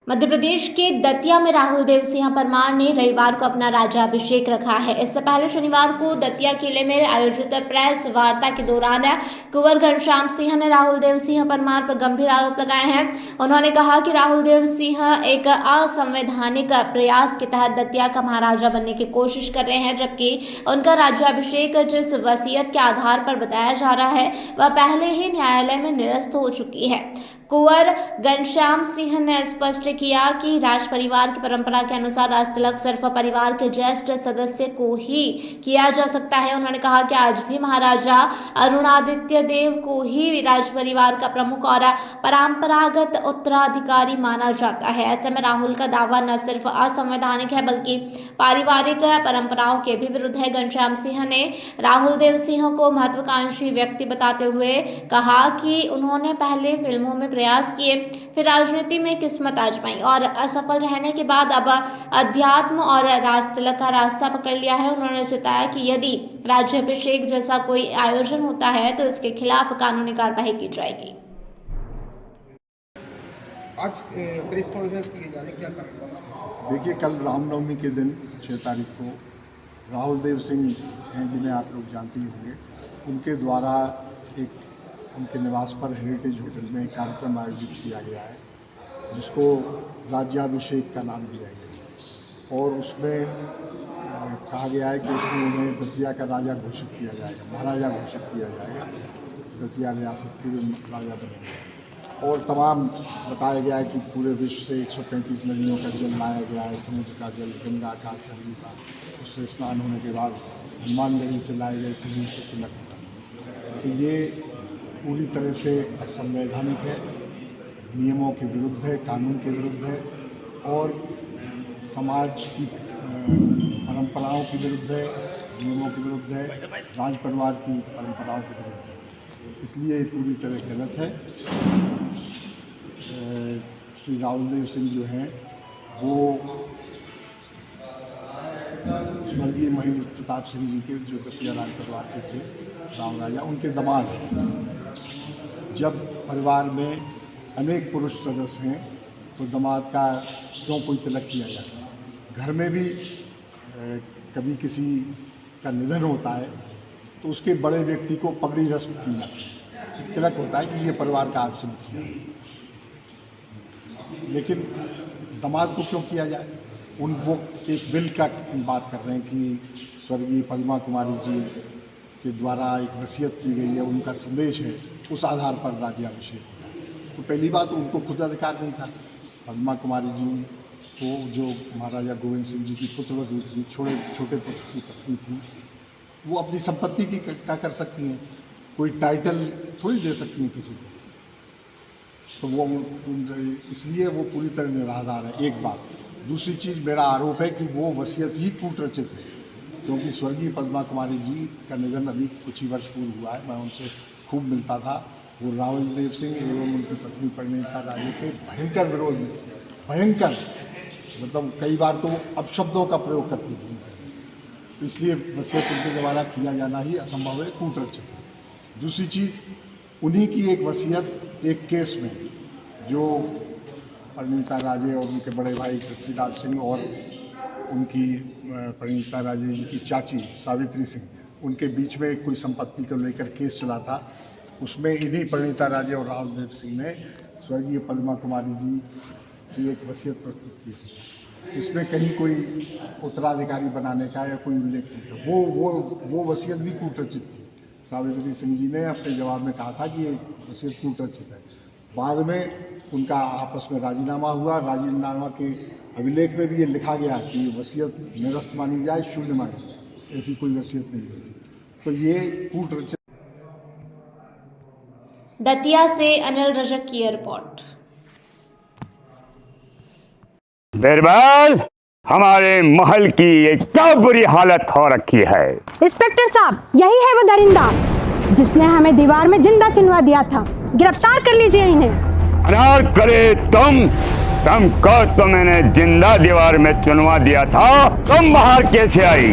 मध्य प्रदेश के दतिया में राहुल देव सिंह परमार ने रविवार को अपना राज्याभिषेक रखा है। इससे पहले शनिवार को दतिया किले में आयोजित प्रेस वार्ता के दौरान कुंवर घनश्याम सिंह ने राहुल देव सिंह परमार पर गंभीर आरोप लगाए हैं। उन्होंने कहा कि राहुल देव सिंह एक असंवैधानिक प्रयास के तहत दतिया का महाराजा बनने की कोशिश कर रहे हैं, जबकि उनका राज्याभिषेक जिस वसीयत के आधार पर बताया जा रहा है वह पहले ही न्यायालय में निरस्त हो चुकी है। कुंवर घनश्याम सिंह ने स्पष्ट किया कि राज परिवार की परंपरा के अनुसार राज तिलक सिर्फ परिवार के ज्येष्ठ सदस्य को ही किया जा सकता है। उन्होंने कहा कि आज भी महाराजा अरुणादित्य देव को ही राज परिवार का प्रमुख और परंपरागत उत्तराधिकारी माना जाता है। ऐसे में राहुल का दावा न सिर्फ असंवैधानिक है बल्कि पारिवारिक परंपराओं के भी विरुद्ध है। घनश्याम सिंह ने राहुल देव सिंह को महत्वाकांक्षी व्यक्ति बताते हुए कहा कि उन्होंने पहले फिल्मों में प्रयास किए, फिर राजनीति में किस्मत आजमाई और असफल रहने के बाद अब अध्यात्म और राज तिलक का रास्ता पकड़ लिया है। उन्होंने बताया कि यदि राज्याभिषेक जैसा कोई आयोजन होता है तो इसके खिलाफ कानूनी कार्रवाई की जाएगी। आज प्रेस कॉन्फ्रेंस किए जाने क्या कारण? देखिए, कल रामनवमी के दिन 6 तारीख को राहुल देव सिंह हैं, जिन्हें आप लोग जानते ही होंगे, उनके द्वारा एक उनके निवास पर हेरिटेज होटल में एक कार्यक्रम आयोजित किया गया है जिसको राज्याभिषेक का नाम दिया गया और उसमें कहा गया है कि उसमें उन्हें दतिया का राजा घोषित किया जाएगा, महाराजा घोषित किया जाएगा, दतिया रियासत के राजा बनेंगे। और तमाम बताया गया है कि पूरे विश्व से 135 नदियों का जल लाया गया है, समुद्र का जल, गंगा का, सरयू का, उससे स्नान होने के बाद हनुमानगढ़ी से लाए गए शरीर से तिलक होता। तो ये पूरी तरह से असंवैधानिक है, नियमों के विरुद्ध है, कानून के विरुद्ध है और समाज की परंपराओं के विरुद्ध है, नियमों के विरुद्ध है, राज परिवार की परंपराओं के विरुद्ध है। इसलिए पूरी तरह गलत है। श्री राहुल देव सिंह जो हैं वो स्वर्गीय महेंद्र प्रताप सिंह जी के, जो दतिया राज परिवार के थे, राम राजा, उनके दामाद हैं। जब परिवार में अनेक पुरुष सदस्य हैं तो दामाद का क्यों कोई तिलक किया जाए? घर में भी कभी किसी का निधन होता है तो उसके बड़े व्यक्ति को पगड़ी रस्म की जाती है, तिलक होता है कि ये परिवार का आज से मुखिया है। लेकिन दामाद को क्यों किया जाए? वो एक विल का बात कर रहे हैं कि स्वर्गीय पद्मा कुमारी जी के द्वारा एक वसीयत की गई है, उनका संदेश है, उस आधार पर राज्याभिषेक होता है। तो पहली बात, उनको खुद अधिकार नहीं था। पद्मा कुमारी जी को, जो महाराजा गोविंद सिंह जी की पुत्रवधू थी, छोटे पुत्र की पत्नी थी, वो अपनी संपत्ति की क्या कर सकती हैं? कोई टाइटल थोड़ी दे सकती हैं किसी को। तो वो इसलिए वो पूरी तरह निराधार है, एक बात। दूसरी चीज़, मेरा आरोप है कि वो वसीयत ही कूटरचित है, क्योंकि स्वर्गीय पद्मा कुमारी जी का निधन अभी कुछ ही वर्ष पूर्व हुआ है। मैं उनसे खूब मिलता था। वो राहुल देव सिंह एवं उनकी पत्नी परिणीता राजे के भयंकर विरोध में थे, भयंकर, मतलब कई बार तो वो अपशब्दों का प्रयोग करती थी। तो इसलिए वसीयत उनके द्वारा किया जाना ही असंभव है, कूटरचित है। दूसरी चीज़, उन्हीं की एक वसीयत एक केस में, जो परिणीता राजे और उनके बड़े भाई पृथ्वीराज सिंह और उनकी परिणीता राजे जी की चाची सावित्री सिंह, उनके बीच में कोई संपत्ति को लेकर केस चला था। उसमें इन्हीं परिणीता राजे और राहुल देव सिंह ने स्वर्गीय पद्मा कुमारी जी की एक वसीयत प्रस्तुत की थी, जिसमें कहीं कोई उत्तराधिकारी बनाने का या कोई उल्लेख नहीं था। वो वसीयत भी कूटरचित थी। सावित्री सिंह जी ने अपने जवाब में कहा था कि ये वसीयत कूटरचित है। बाद में उनका आपस में राजीनामा हुआ। राजीनामा के अभिलेख में भी ये लिखा गया कि वसीयत निरस्त मानी जाए, शून्य मानी जाए, ऐसी कोई वसीयत नहीं होती। तो ये कूटरचित। दतिया से अनिल रजक की रिपोर्ट। बिरबल, हमारे महल की ये क्या बुरी हालत हो रखी है। इंस्पेक्टर साहब, यही है वो दरिंदा जिसने हमें दीवार में जिंदा चुनवा दिया था। गिरफ्तार कर लीजिए इन्हें। अनार करे तुमको तो मैंने जिंदा दीवार में चुनवा दिया था, तुम बाहर कैसे आई?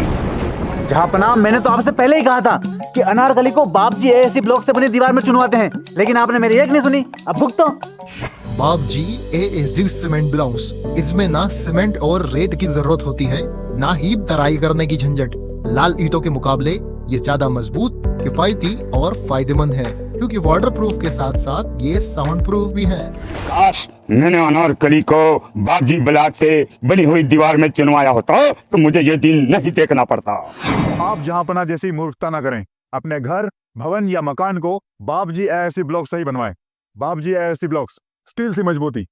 जहापना, मैंने तो आपसे पहले ही कहा था कि अनारकली को बाप जी ऐसी ब्लॉक से बनी दीवार में चुनवाते हैं, लेकिन आपने मेरी एक नहीं सुनी। अब भुगतो। बाप जी AAZ सीमेंट ब्लॉक्स। इसमें ना सीमेंट और रेत की जरूरत होती है, ना ही तराई करने की झंझट। लाल ईंटों के मुकाबले ये ज्यादा मजबूत, किफायती और फायदेमंद है, क्योंकि वाटर प्रूफ के साथ साथ ये साउंड प्रूफ भी है। काश मैंने अनारकली को बाजी ब्लॉक से बनी हुई दीवार में चुनवाया होता तो मुझे ये दिन नहीं देखना पड़ता। आप जहांपना जैसी मूर्खता ना करें। अपने घर, भवन या मकान को बापजी AISC ब्लॉक से ही बनवाएं। बापजी AISC ब्लॉक्स, स्टील से मजबूती।